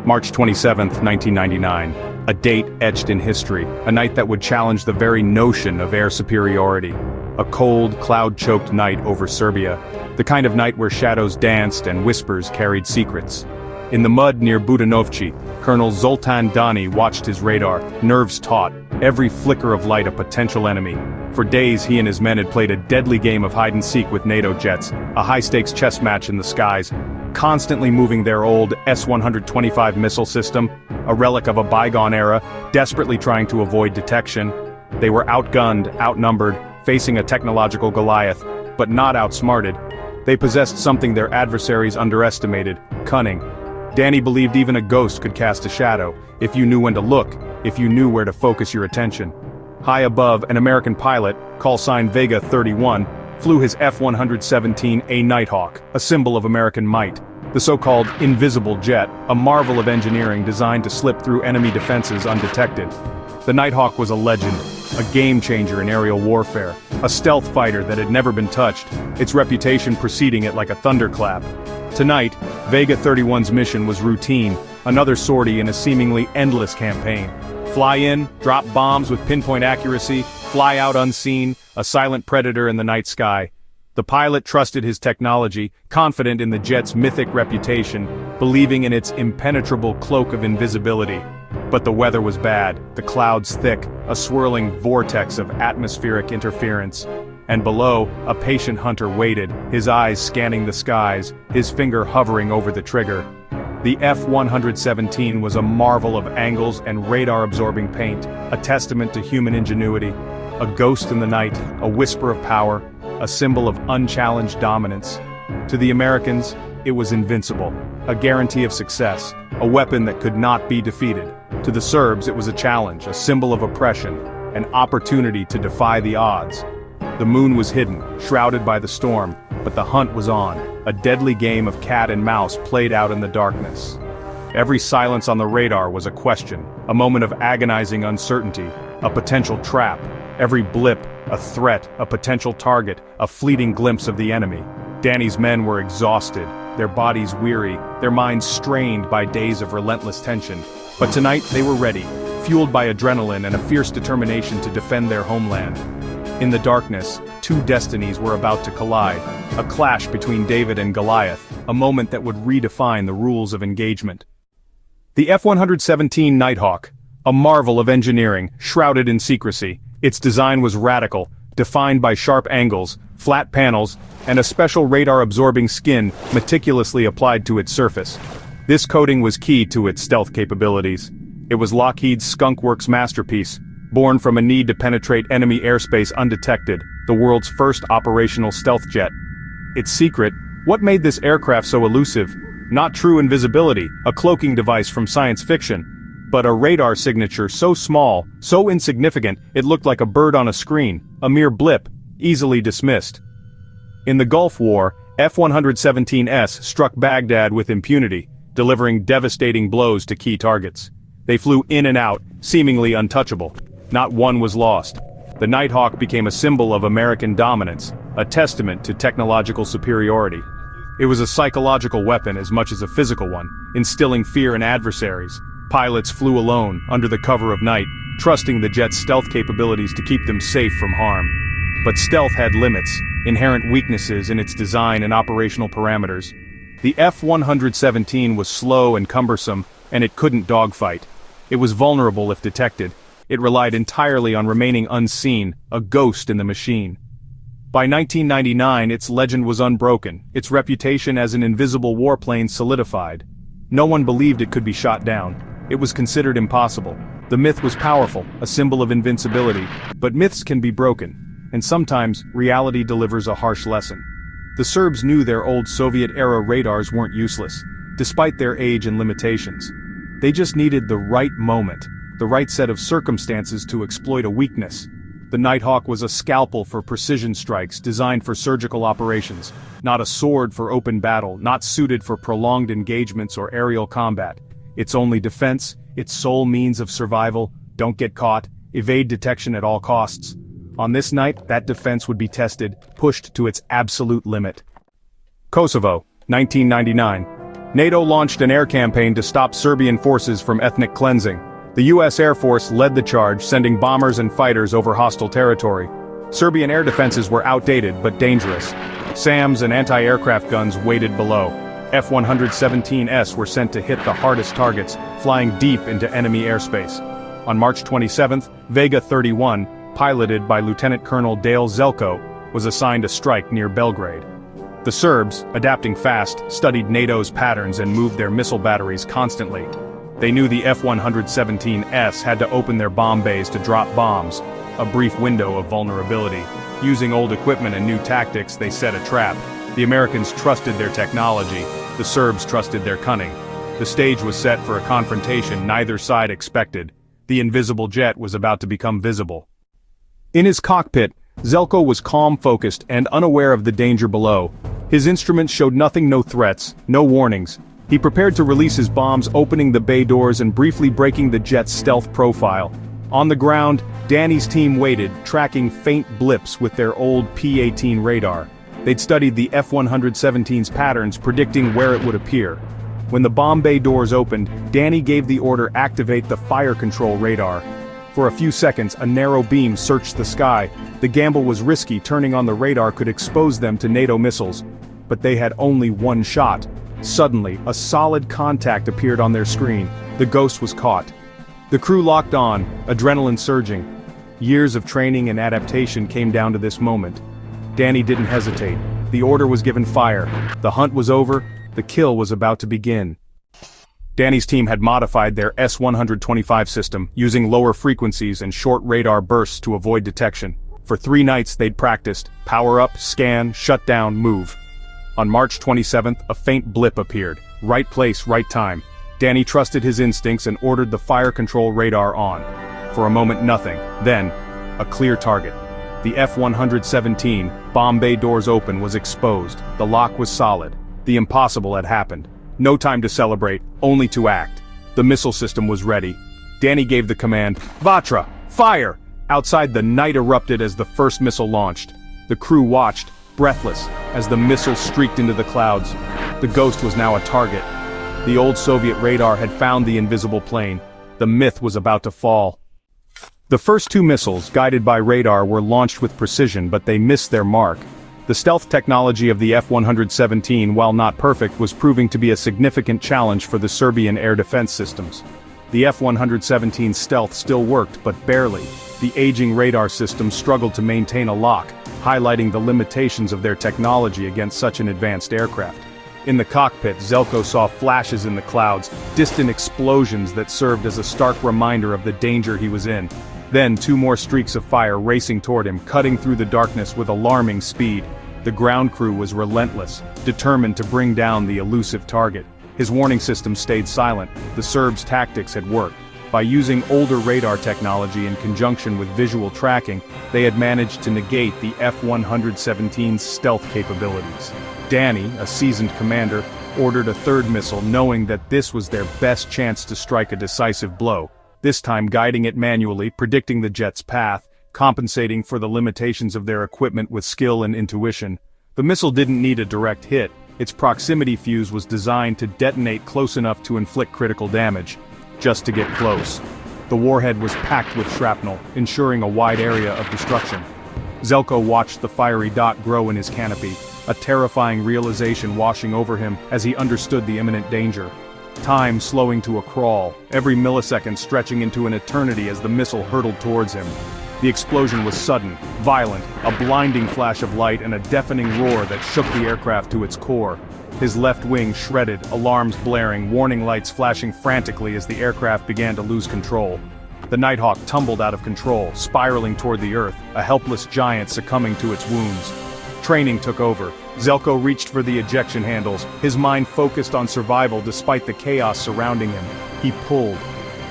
March 27, 1999. A date etched in history, a night that would challenge the very notion of air superiority. A cold, cloud-choked night over Serbia, the kind of night where shadows danced and whispers carried secrets. In the mud near Budanovci, Colonel Zoltán Dani watched his radar, nerves taut, every flicker of light a potential enemy. For days he and his men had played a deadly game of hide-and-seek with NATO jets, a high-stakes chess match in the skies, constantly moving their old S-125 missile system, a relic of a bygone era, desperately trying to avoid detection. They were outgunned, outnumbered, facing a technological Goliath, but not outsmarted. They possessed something their adversaries underestimated: cunning. Dani believed even a ghost could cast a shadow, if you knew when to look, if you knew where to focus your attention. High above, an American pilot, call sign Vega 31, flew his F-117 Nighthawk, a symbol of American might. The so-called invisible jet, a marvel of engineering designed to slip through enemy defenses undetected. The Nighthawk was a legend, a game-changer in aerial warfare, a stealth fighter that had never been touched, its reputation preceding it like a thunderclap. Tonight, Vega 31's mission was routine, another sortie in a seemingly endless campaign. Fly in, drop bombs with pinpoint accuracy, fly out unseen, a silent predator in the night sky. The pilot trusted his technology, confident in the jet's mythic reputation, believing in its impenetrable cloak of invisibility. But the weather was bad, the clouds thick, a swirling vortex of atmospheric interference. And below, a patient hunter waited, his eyes scanning the skies, his finger hovering over the trigger. The F-117 was a marvel of angles and radar-absorbing paint, a testament to human ingenuity. A ghost in the night, a whisper of power, a symbol of unchallenged dominance. To the Americans, it was invincible, a guarantee of success, a weapon that could not be defeated. To the Serbs, it was a challenge, a symbol of oppression, an opportunity to defy the odds. The moon was hidden, shrouded by the storm, but the hunt was on, a deadly game of cat and mouse played out in the darkness. Every silence on the radar was a question, a moment of agonizing uncertainty, a potential trap. Every blip, a threat, a potential target, a fleeting glimpse of the enemy. Dani's men were exhausted, their bodies weary, their minds strained by days of relentless tension. But tonight they were ready, fueled by adrenaline and a fierce determination to defend their homeland. In the darkness, two destinies were about to collide, a clash between David and Goliath, a moment that would redefine the rules of engagement. The F-117 Nighthawk, a marvel of engineering, shrouded in secrecy. Its design was radical, defined by sharp angles, flat panels, and a special radar-absorbing skin meticulously applied to its surface. This coating was key to its stealth capabilities. It was Lockheed's Skunk Works masterpiece, born from a need to penetrate enemy airspace undetected, the world's first operational stealth jet. Its secret, what made this aircraft so elusive? Not true invisibility, a cloaking device from science fiction, but a radar signature so small, so insignificant, it looked like a bird on a screen, a mere blip, easily dismissed. In the Gulf War, F-117s struck Baghdad with impunity, delivering devastating blows to key targets. They flew in and out, seemingly untouchable. Not one was lost. The Nighthawk became a symbol of American dominance, a testament to technological superiority. It was a psychological weapon as much as a physical one, instilling fear in adversaries. Pilots flew alone, under the cover of night, trusting the jet's stealth capabilities to keep them safe from harm. But stealth had limits, inherent weaknesses in its design and operational parameters. The F-117 was slow and cumbersome, and it couldn't dogfight. It was vulnerable if detected. It relied entirely on remaining unseen, a ghost in the machine. By 1999, its legend was unbroken, its reputation as an invisible warplane solidified. No one believed it could be shot down. It was considered impossible. The myth was powerful, a symbol of invincibility, but myths can be broken, and sometimes reality delivers a harsh lesson. The Serbs knew their old Soviet-era radars weren't useless, despite their age and limitations. They just needed the right moment, the right set of circumstances to exploit a weakness. The Nighthawk was a scalpel for precision strikes designed for surgical operations, not a sword for open battle, not suited for prolonged engagements or aerial combat. Its only defense, its sole means of survival: don't get caught, evade detection at all costs. On this night, that defense would be tested, pushed to its absolute limit. Kosovo, 1999. NATO launched an air campaign to stop Serbian forces from ethnic cleansing. The US Air Force led the charge, sending bombers and fighters over hostile territory. Serbian air defenses were outdated but dangerous. SAMs and anti-aircraft guns waited below. F-117s were sent to hit the hardest targets, flying deep into enemy airspace. On March 27, Vega 31, piloted by Lieutenant Colonel Zelko, was assigned a strike near Belgrade. The Serbs, adapting fast, studied NATO's patterns and moved their missile batteries constantly. They knew the F-117s had to open their bomb bays to drop bombs, a brief window of vulnerability. Using old equipment and new tactics, they set a trap. The Americans trusted their technology, the Serbs trusted their cunning. The stage was set for a confrontation neither side expected. The invisible jet was about to become visible. In his cockpit, Zelko was calm, focused, and unaware of the danger below. His instruments showed nothing, no threats, no warnings. He prepared to release his bombs, opening the bay doors and briefly breaking the jet's stealth profile. On the ground, Dani's team waited, tracking faint blips with their old P-18 radar. They'd studied the F-117's patterns, predicting where it would appear. When the bomb bay doors opened, Dani gave the order activate the fire control radar. For a few seconds, a narrow beam searched the sky. The gamble was risky, turning on the radar could expose them to NATO missiles. But they had only one shot. Suddenly, a solid contact appeared on their screen. The ghost was caught. The crew locked on, adrenaline surging. Years of training and adaptation came down to this moment. Dani didn't hesitate. The order was given fire. The hunt was over. The kill was about to begin. Dani's team had modified their S-125 system, using lower frequencies and short radar bursts to avoid detection. For 3 nights they'd practiced, power up, scan, shut down, move. On March 27th, a faint blip appeared. Right place, right time. Dani trusted his instincts and ordered the fire control radar on. For a moment nothing, then, a clear target. The F-117, bomb bay doors open, was exposed. The lock was solid. The impossible had happened. No time to celebrate, only to act. The missile system was ready. Dani gave the command, "Vatra, fire!" Outside, the night erupted as the first missile launched. The crew watched, breathless, as the missile streaked into the clouds. The ghost was now a target. The old Soviet radar had found the invisible plane. The myth was about to fall. The first 2 missiles, guided by radar, were launched with precision, but they missed their mark. The stealth technology of the F-117, while not perfect, was proving to be a significant challenge for the Serbian air defense systems. The F-117's stealth still worked, but barely. The aging radar system struggled to maintain a lock, highlighting the limitations of their technology against such an advanced aircraft. In the cockpit, Zelko saw flashes in the clouds, distant explosions that served as a stark reminder of the danger he was in. Then 2 more streaks of fire racing toward him, cutting through the darkness with alarming speed. The ground crew was relentless, determined to bring down the elusive target. His warning system stayed silent. The Serbs' tactics had worked. By using older radar technology in conjunction with visual tracking, they had managed to negate the F-117's stealth capabilities. Dani, a seasoned commander, ordered a 3rd missile, knowing that this was their best chance to strike a decisive blow. This time guiding it manually, predicting the jet's path, compensating for the limitations of their equipment with skill and intuition. The missile didn't need a direct hit. Its proximity fuse was designed to detonate close enough to inflict critical damage, just to get close. The warhead was packed with shrapnel, ensuring a wide area of destruction. Zelko watched the fiery dot grow in his canopy, a terrifying realization washing over him as he understood the imminent danger. Time slowing to a crawl, every millisecond stretching into an eternity as the missile hurtled towards him. The explosion was sudden, violent, a blinding flash of light and a deafening roar that shook the aircraft to its core. His left wing shredded, alarms blaring, warning lights flashing frantically as the aircraft began to lose control. The Nighthawk tumbled out of control, spiraling toward the earth, a helpless giant succumbing to its wounds. Training took over. Zelko reached for the ejection handles, his mind focused on survival despite the chaos surrounding him. He pulled.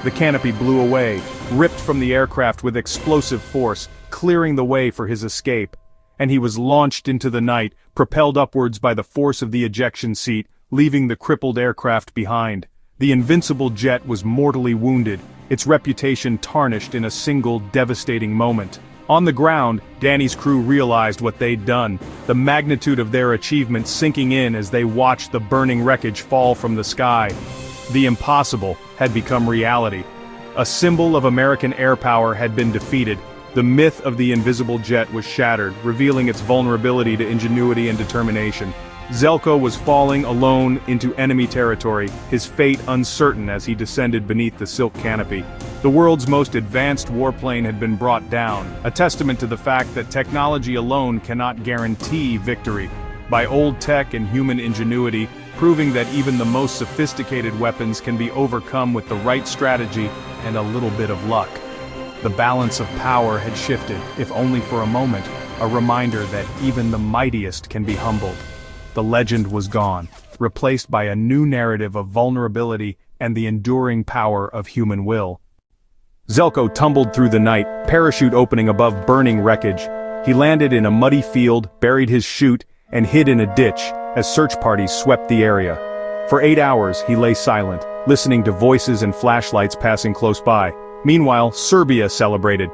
The canopy blew away, ripped from the aircraft with explosive force, clearing the way for his escape. And he was launched into the night, propelled upwards by the force of the ejection seat, leaving the crippled aircraft behind. The invincible jet was mortally wounded, its reputation tarnished in a single devastating moment. On the ground, Dani's crew realized what they'd done, the magnitude of their achievement sinking in as they watched the burning wreckage fall from the sky. The impossible had become reality. A symbol of American air power had been defeated. The myth of the invisible jet was shattered, revealing its vulnerability to ingenuity and determination. Zelko was falling alone into enemy territory, his fate uncertain as he descended beneath the silk canopy. The world's most advanced warplane had been brought down, a testament to the fact that technology alone cannot guarantee victory. By old tech and human ingenuity, proving that even the most sophisticated weapons can be overcome with the right strategy and a little bit of luck. The balance of power had shifted, if only for a moment, a reminder that even the mightiest can be humbled. The legend was gone, replaced by a new narrative of vulnerability and the enduring power of human will. Zelko tumbled through the night, parachute opening above burning wreckage. He landed in a muddy field, buried his chute, and hid in a ditch as search parties swept the area. For 8 hours, he lay silent, listening to voices and flashlights passing close by. Meanwhile, Serbia celebrated.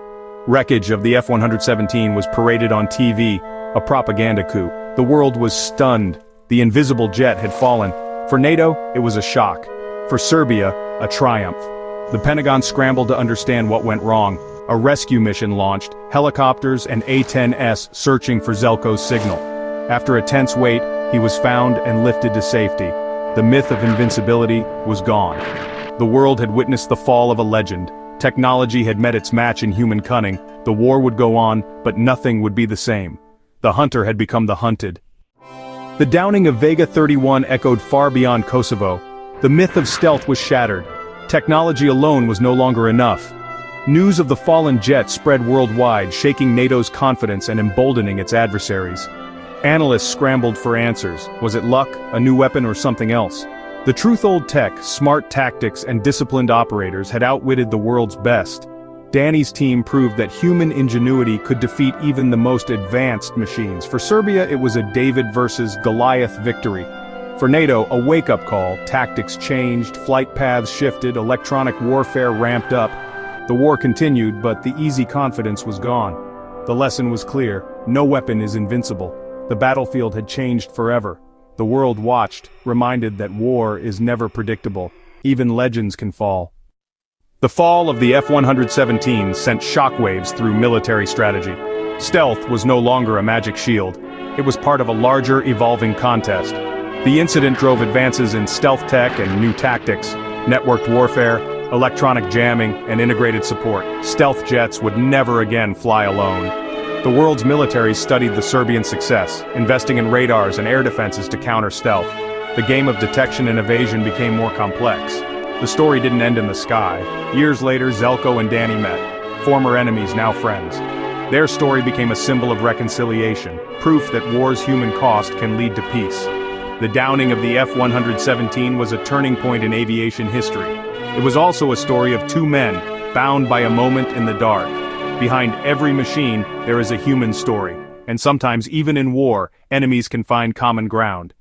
Wreckage of the F-117 was paraded on TV, a propaganda coup. The world was stunned. The invisible jet had fallen. For NATO, it was a shock. For Serbia, a triumph. The Pentagon scrambled to understand what went wrong. A rescue mission launched, helicopters and A-10s searching for Zelko's signal. After a tense wait, he was found and lifted to safety. The myth of invincibility was gone. The world had witnessed the fall of a legend. Technology had met its match in human cunning. The war would go on, but nothing would be the same. The hunter had become the hunted. The downing of Vega 31 echoed far beyond Kosovo. The myth of stealth was shattered. Technology alone was no longer enough. News of the fallen jet spread worldwide, shaking NATO's confidence and emboldening its adversaries. Analysts scrambled for answers. Was it luck, a new weapon, or something else? The truth: old tech, smart tactics, and disciplined operators had outwitted the world's best. Dani's team proved that human ingenuity could defeat even the most advanced machines. For Serbia, it was a David versus Goliath victory. For NATO, a wake-up call. Tactics changed, flight paths shifted, electronic warfare ramped up. The war continued, but the easy confidence was gone. The lesson was clear: no weapon is invincible. The battlefield had changed forever. The world watched, reminded that war is never predictable. Even legends can fall. The fall of the F-117 sent shockwaves through military strategy. Stealth was no longer a magic shield. It was part of a larger, evolving contest. The incident drove advances in stealth tech and new tactics, networked warfare, electronic jamming, and integrated support. Stealth jets would never again fly alone. The world's militaries studied the Serbian success, investing in radars and air defenses to counter stealth. The game of detection and evasion became more complex. The story didn't end in the sky. Years later, Zelko and Dani met, former enemies, now friends. Their story became a symbol of reconciliation, proof that war's human cost can lead to peace. The downing of the F-117 was a turning point in aviation history. It was also a story of two men, bound by a moment in the dark. Behind every machine, there is a human story. And sometimes, even in war, enemies can find common ground.